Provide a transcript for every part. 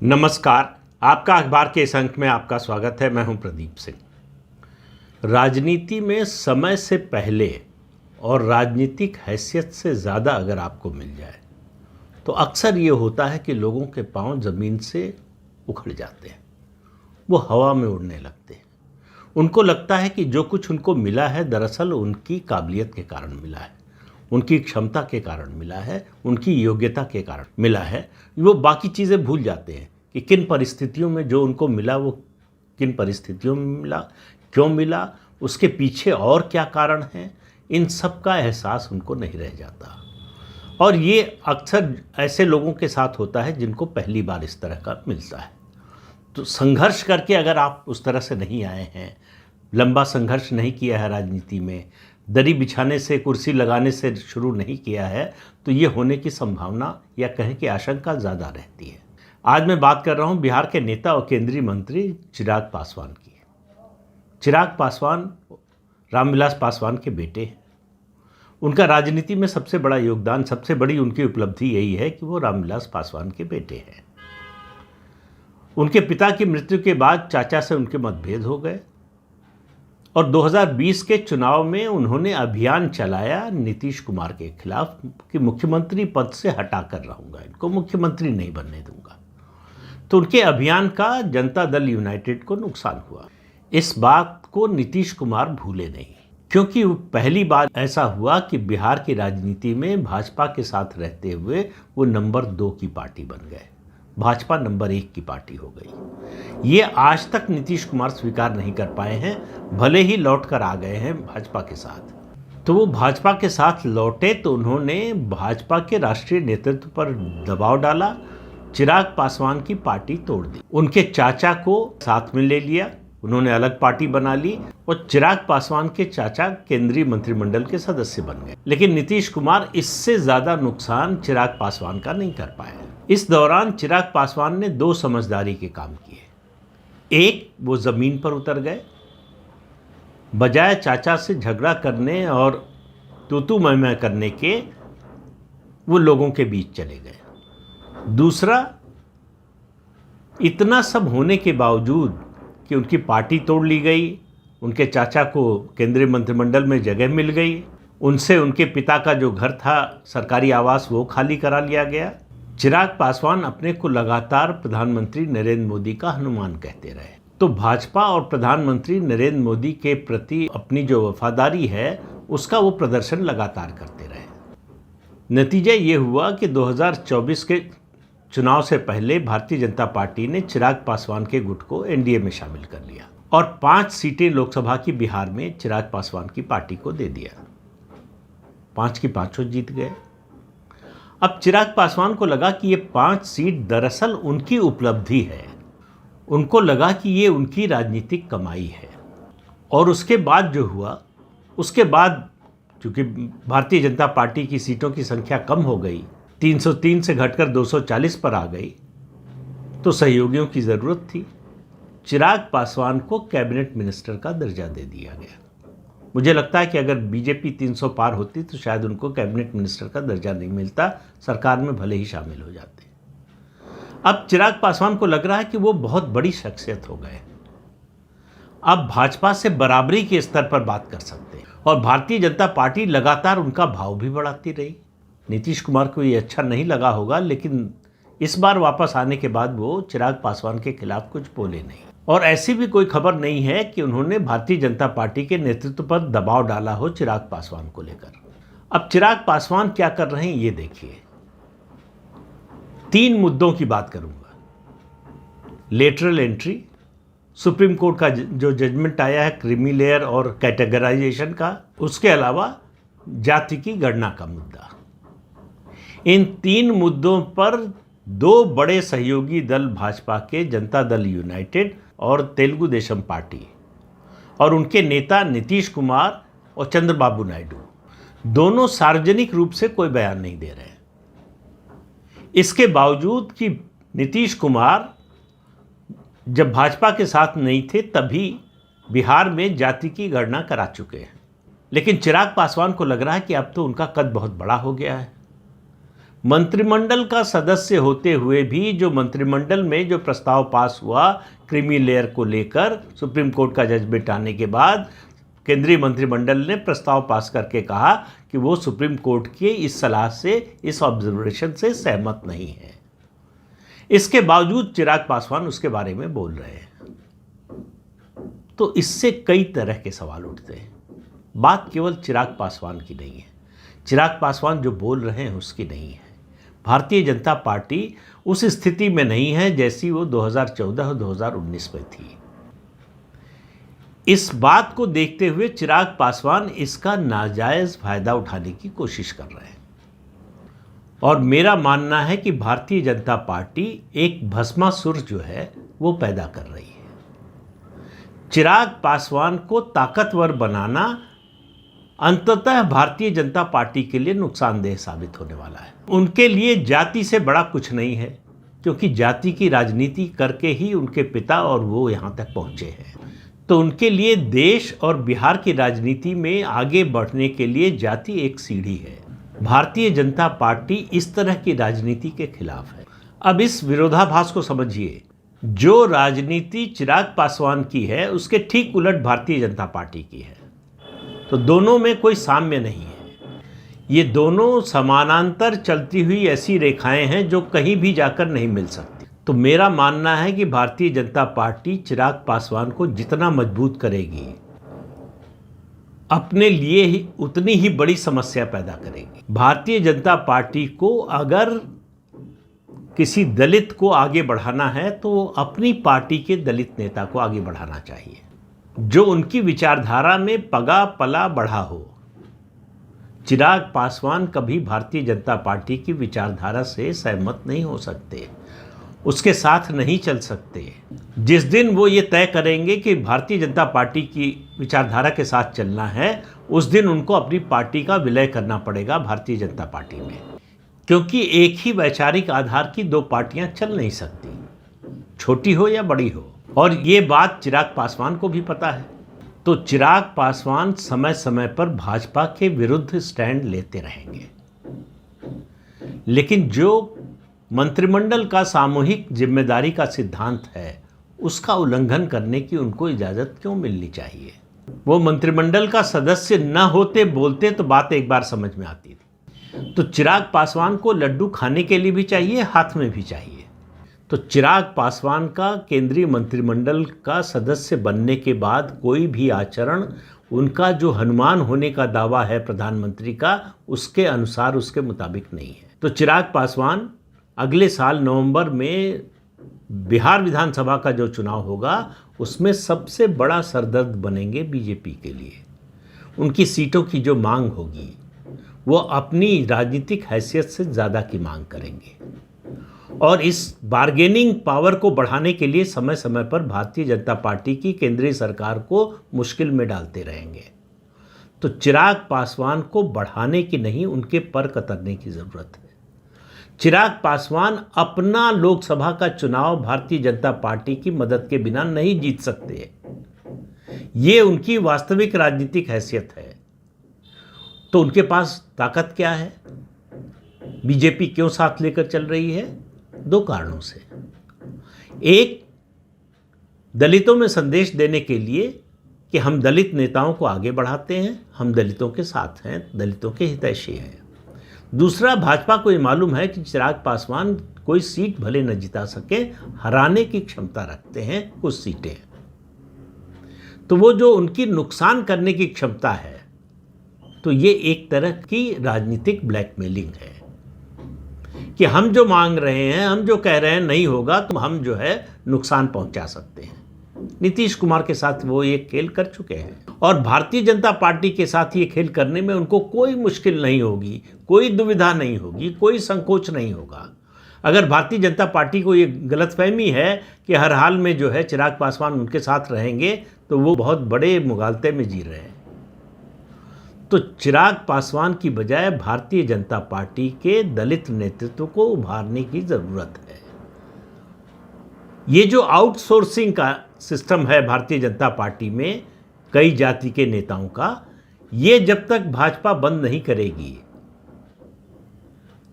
नमस्कार। आपका अखबार के इस अंक में आपका स्वागत है। मैं हूं प्रदीप सिंह। राजनीति में समय से पहले और राजनीतिक हैसियत से ज़्यादा अगर आपको मिल जाए तो अक्सर ये होता है कि लोगों के पांव ज़मीन से उखड़ जाते हैं, वो हवा में उड़ने लगते हैं। उनको लगता है कि जो कुछ उनको मिला है दरअसल उनकी काबिलियत के कारण मिला है, उनकी क्षमता के कारण मिला है, उनकी योग्यता के कारण मिला है। वो बाकी चीज़ें भूल जाते हैं कि किन परिस्थितियों में जो उनको मिला वो किन परिस्थितियों में मिला, क्यों मिला, उसके पीछे और क्या कारण हैं। इन सब का एहसास उनको नहीं रह जाता। और ये अक्सर ऐसे लोगों के साथ होता है जिनको पहली बार इस तरह का मिलता है। तो संघर्ष करके अगर आप उस तरह से नहीं आए हैं, लंबा संघर्ष नहीं किया है, राजनीति में दरी बिछाने से कुर्सी लगाने से शुरू नहीं किया है, तो ये होने की संभावना या कहें कि आशंका ज़्यादा रहती है। आज मैं बात कर रहा हूँ बिहार के नेता और केंद्रीय मंत्री चिराग पासवान की। चिराग पासवान रामविलास पासवान के बेटे हैं। उनका राजनीति में सबसे बड़ा योगदान, सबसे बड़ी उनकी उपलब्धि यही है कि वो रामविलास पासवान के बेटे हैं। उनके पिता की मृत्यु के बाद चाचा से उनके मतभेद हो गए और 2020 के चुनाव में उन्होंने अभियान चलाया नीतीश कुमार के खिलाफ कि मुख्यमंत्री पद से हटा कर रहूँगा, इनको मुख्यमंत्री नहीं बनने दूंगा। तो उनके अभियान का जनता दल यूनाइटेड को नुकसान हुआ। इस बात को नीतीश कुमार भूले नहीं, क्योंकि पहली बार ऐसा हुआ कि बिहार की राजनीति में भाजपा के साथ रहते हुए वो नंबर 2 की पार्टी बन गए, भाजपा नंबर 1 की पार्टी हो गई। ये आज तक नीतीश कुमार स्वीकार नहीं कर पाए हैं, भले ही लौट कर आ गए हैं भाजपा के साथ। तो वो भाजपा के साथ लौटे तो उन्होंने भाजपा के राष्ट्रीय नेतृत्व पर दबाव डाला, चिराग पासवान की पार्टी तोड़ दी, उनके चाचा को साथ में ले लिया, उन्होंने अलग पार्टी बना ली और चिराग पासवान के चाचा केंद्रीय मंत्रिमंडल के सदस्य बन गए। लेकिन नीतीश कुमार इससे ज़्यादा नुकसान चिराग पासवान का नहीं कर पाए। इस दौरान चिराग पासवान ने 2 समझदारी के काम किए। एक, वो ज़मीन पर उतर गए, बजाय चाचा से झगड़ा करने और तू मैं करने के वो लोगों के बीच चले गए। दूसरा, इतना सब होने के बावजूद कि उनकी पार्टी तोड़ ली गई, उनके चाचा को केंद्रीय मंत्रिमंडल में जगह मिल गई, उनसे उनके पिता का जो घर था सरकारी आवास वो खाली करा लिया गया। चिराग पासवान अपने को लगातार प्रधानमंत्री नरेंद्र मोदी का हनुमान कहते रहे। तो भाजपा और प्रधानमंत्री नरेंद्र मोदी के प्रति अपनी जो वफादारी है उसका वो प्रदर्शन लगातार करते रहे। नतीजा ये हुआ कि 2024 के चुनाव से पहले भारतीय जनता पार्टी ने चिराग पासवान के गुट को एनडीए में शामिल कर लिया और 5 सीटें लोकसभा की बिहार में चिराग पासवान की पार्टी को दे दिया। 5 की 5 जीत गए। अब चिराग पासवान को लगा कि ये 5 सीट दरअसल उनकी उपलब्धि है, उनको लगा कि ये उनकी राजनीतिक कमाई है। और उसके बाद जो हुआ, उसके बाद चूँकि भारतीय जनता पार्टी की सीटों की संख्या कम हो गई, 303 से घटकर 240 पर आ गई, तो सहयोगियों की ज़रूरत थी। चिराग पासवान को कैबिनेट मिनिस्टर का दर्जा दे दिया गया। मुझे लगता है कि अगर बीजेपी 300 पार होती तो शायद उनको कैबिनेट मिनिस्टर का दर्जा नहीं मिलता, सरकार में भले ही शामिल हो जाते। अब चिराग पासवान को लग रहा है कि वो बहुत बड़ी शख्सियत हो गए, अब भाजपा से बराबरी के स्तर पर बात कर सकते हैं। और भारतीय जनता पार्टी लगातार उनका भाव भी बढ़ाती रही। नीतीश कुमार को ये अच्छा नहीं लगा होगा, लेकिन इस बार वापस आने के बाद वो चिराग पासवान के खिलाफ कुछ बोले नहीं। और ऐसी भी कोई खबर नहीं है कि उन्होंने भारतीय जनता पार्टी के नेतृत्व पर दबाव डाला हो चिराग पासवान को लेकर। अब चिराग पासवान क्या कर रहे हैं ये देखिए। 3 मुद्दों की बात करूंगा। लेटरल एंट्री, सुप्रीम कोर्ट का जो जजमेंट आया है क्रीमी लेयर और कैटेगराइजेशन का, उसके अलावा जाति की गणना का मुद्दा। इन 3 मुद्दों पर 2 बड़े सहयोगी दल भाजपा के जनता दल यूनाइटेड और तेलुगु देशम पार्टी और उनके नेता नीतीश कुमार और चंद्रबाबू नायडू दोनों सार्वजनिक रूप से कोई बयान नहीं दे रहे हैं। इसके बावजूद कि नीतीश कुमार जब भाजपा के साथ नहीं थे तभी बिहार में जाति की गणना करा चुके हैं, लेकिन चिराग पासवान को लग रहा है कि अब तो उनका कद बहुत बड़ा हो गया है, मंत्रिमंडल का सदस्य होते हुए भी जो मंत्रिमंडल में जो प्रस्ताव पास हुआ क्रीमी लेयर को लेकर, सुप्रीम कोर्ट का जजमेंट आने के बाद केंद्रीय मंत्रिमंडल ने प्रस्ताव पास करके कहा कि वो सुप्रीम कोर्ट की इस सलाह से, इस ऑब्जर्वेशन से सहमत नहीं है। इसके बावजूद चिराग पासवान उसके बारे में बोल रहे हैं। तो इससे कई तरह के सवाल उठते हैं। बात केवल चिराग पासवान की नहीं है, चिराग पासवान जो बोल रहे हैं उसकी नहीं है। भारतीय जनता पार्टी उस स्थिति में नहीं है जैसी वो 2014 और 2019 में थी। इस बात को देखते हुए चिराग पासवान इसका नाजायज़ फायदा उठाने की कोशिश कर रहे हैं और मेरा मानना है कि भारतीय जनता पार्टी एक भस्मासुर जो है वो पैदा कर रही है। चिराग पासवान को ताकतवर बनाना अंततः भारतीय जनता पार्टी के लिए नुकसानदेह साबित होने वाला है। उनके लिए जाति से बड़ा कुछ नहीं है, क्योंकि जाति की राजनीति करके ही उनके पिता और वो यहाँ तक पहुँचे हैं। तो उनके लिए देश और बिहार की राजनीति में आगे बढ़ने के लिए जाति एक सीढ़ी है। भारतीय जनता पार्टी इस तरह की राजनीति के खिलाफ है। अब इस विरोधाभास को समझिए, जो राजनीति चिराग पासवान की है उसके ठीक उलट भारतीय जनता पार्टी की है। तो दोनों में कोई साम्य नहीं है, ये दोनों समानांतर चलती हुई ऐसी रेखाएं हैं जो कहीं भी जाकर नहीं मिल सकती। तो मेरा मानना है कि भारतीय जनता पार्टी चिराग पासवान को जितना मजबूत करेगी, अपने लिए ही उतनी ही बड़ी समस्या पैदा करेगी। भारतीय जनता पार्टी को अगर किसी दलित को आगे बढ़ाना है तो अपनी पार्टी के दलित नेता को आगे बढ़ाना चाहिए, जो उनकी विचारधारा में पगा पला बढ़ा हो। चिराग पासवान कभी भारतीय जनता पार्टी की विचारधारा से सहमत नहीं हो सकते, उसके साथ नहीं चल सकते। जिस दिन वो ये तय करेंगे कि भारतीय जनता पार्टी की विचारधारा के साथ चलना है, उस दिन उनको अपनी पार्टी का विलय करना पड़ेगा भारतीय जनता पार्टी में, क्योंकि एक ही वैचारिक आधार की दो पार्टियां चल नहीं सकती, छोटी हो या बड़ी हो। और ये बात चिराग पासवान को भी पता है। तो चिराग पासवान समय समय पर भाजपा के विरुद्ध स्टैंड लेते रहेंगे, लेकिन जो मंत्रिमंडल का सामूहिक जिम्मेदारी का सिद्धांत है उसका उल्लंघन करने की उनको इजाज़त क्यों मिलनी चाहिए। वो मंत्रिमंडल का सदस्य न होते बोलते तो बात एक बार समझ में आती थी। तो चिराग पासवान को लड्डू खाने के लिए भी चाहिए, हाथ में भी चाहिए। तो चिराग पासवान का केंद्रीय मंत्रिमंडल का सदस्य बनने के बाद कोई भी आचरण उनका जो हनुमान होने का दावा है प्रधानमंत्री का, उसके अनुसार, उसके मुताबिक नहीं है। तो चिराग पासवान अगले साल नवंबर में बिहार विधानसभा का जो चुनाव होगा उसमें सबसे बड़ा सरदर्द बनेंगे बीजेपी के लिए। उनकी सीटों की जो मांग होगी वो अपनी राजनीतिक हैसियत से ज़्यादा की मांग करेंगे और इस बार्गेनिंग पावर को बढ़ाने के लिए समय समय पर भारतीय जनता पार्टी की केंद्रीय सरकार को मुश्किल में डालते रहेंगे। तो चिराग पासवान को बढ़ाने की नहीं, उनके पर कतरने की ज़रूरत है। चिराग पासवान अपना लोकसभा का चुनाव भारतीय जनता पार्टी की मदद के बिना नहीं जीत सकते। ये उनकी वास्तविक राजनीतिक हैसियत है। तो उनके पास ताकत क्या है? बीजेपी क्यों साथ लेकर चल रही है? दो कारणों से। एक, दलितों में संदेश देने के लिए कि हम दलित नेताओं को आगे बढ़ाते हैं, हम दलितों के साथ हैं, दलितों के हितैषी हैं। दूसरा, भाजपा को ये मालूम है कि चिराग पासवान कोई सीट भले न जिता सके, हराने की क्षमता रखते हैं कुछ सीटें। तो वो जो उनकी नुकसान करने की क्षमता है, तो ये एक तरह की राजनीतिक ब्लैकमेलिंग है कि हम जो मांग रहे हैं, हम जो कह रहे हैं नहीं होगा तो हम जो है नुकसान पहुंचा सकते हैं। नीतीश कुमार के साथ वो ये खेल कर चुके हैं और भारतीय जनता पार्टी के साथ ये खेल करने में उनको कोई मुश्किल नहीं होगी, कोई दुविधा नहीं होगी, कोई संकोच नहीं होगा। अगर भारतीय जनता पार्टी को ये गलतफहमी है कि हर हाल में जो है चिराग पासवान उनके साथ रहेंगे, तो वो बहुत बड़े मुगालते में जी रहे हैं। तो चिराग पासवान की बजाय भारतीय जनता पार्टी के दलित नेतृत्व को उभारने की ज़रूरत है। ये जो आउटसोर्सिंग का सिस्टम है भारतीय जनता पार्टी में कई जाति के नेताओं का, ये जब तक भाजपा बंद नहीं करेगी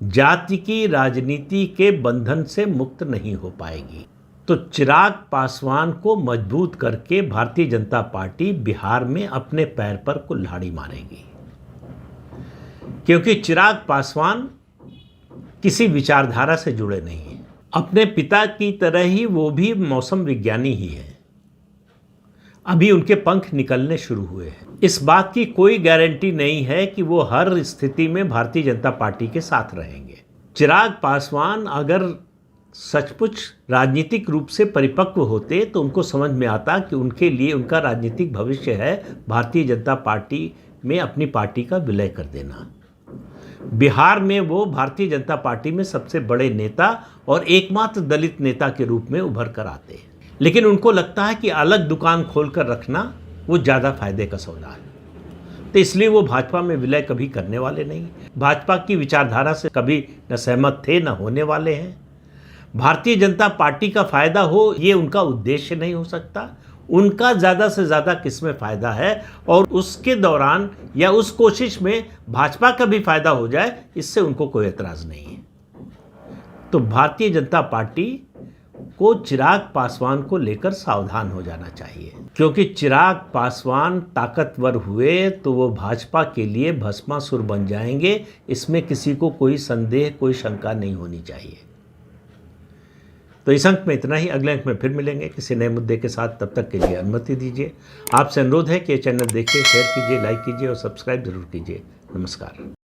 जाति की राजनीति के बंधन से मुक्त नहीं हो पाएगी। तो चिराग पासवान को मजबूत करके भारतीय जनता पार्टी बिहार में अपने पैर पर कुल्हाड़ी मारेगी, क्योंकि चिराग पासवान किसी विचारधारा से जुड़े नहीं हैं। अपने पिता की तरह ही वो भी मौसम विज्ञानी ही हैं। अभी उनके पंख निकलने शुरू हुए हैं। इस बात की कोई गारंटी नहीं है कि वो हर स्थिति में भारतीय जनता पार्टी के साथ रहेंगे। चिराग पासवान अगर सचमुच राजनीतिक रूप से परिपक्व होते तो उनको समझ में आता कि उनके लिए उनका राजनीतिक भविष्य है भारतीय जनता पार्टी में अपनी पार्टी का विलय कर देना। बिहार में वो भारतीय जनता पार्टी में सबसे बड़े नेता और एकमात्र दलित नेता के रूप में उभर कर आते हैं, लेकिन उनको लगता है कि अलग दुकान खोलकर रखना वो ज़्यादा फायदे का सौदा है। तो इसलिए वो भाजपा में विलय कभी करने वाले नहीं। भाजपा की विचारधारा से कभी न सहमत थे, न होने वाले हैं। भारतीय जनता पार्टी का फायदा हो ये उनका उद्देश्य नहीं हो सकता। उनका ज़्यादा से ज़्यादा किसमें फ़ायदा है और उसके दौरान या उस कोशिश में भाजपा का भी फायदा हो जाए, इससे उनको कोई एतराज़ नहीं है। तो भारतीय जनता पार्टी को चिराग पासवान को लेकर सावधान हो जाना चाहिए, क्योंकि चिराग पासवान ताकतवर हुए तो वो भाजपा के लिए भस्मासुर बन जाएंगे। इसमें किसी को कोई संदेह, कोई शंका नहीं होनी चाहिए। तो इस अंक में इतना ही। अगले अंक में फिर मिलेंगे किसी नए मुद्दे के साथ। तब तक के लिए अनुमति दीजिए। आपसे अनुरोध है कि ये चैनल देखिए, शेयर कीजिए, लाइक कीजिए और सब्सक्राइब जरूर कीजिए। नमस्कार।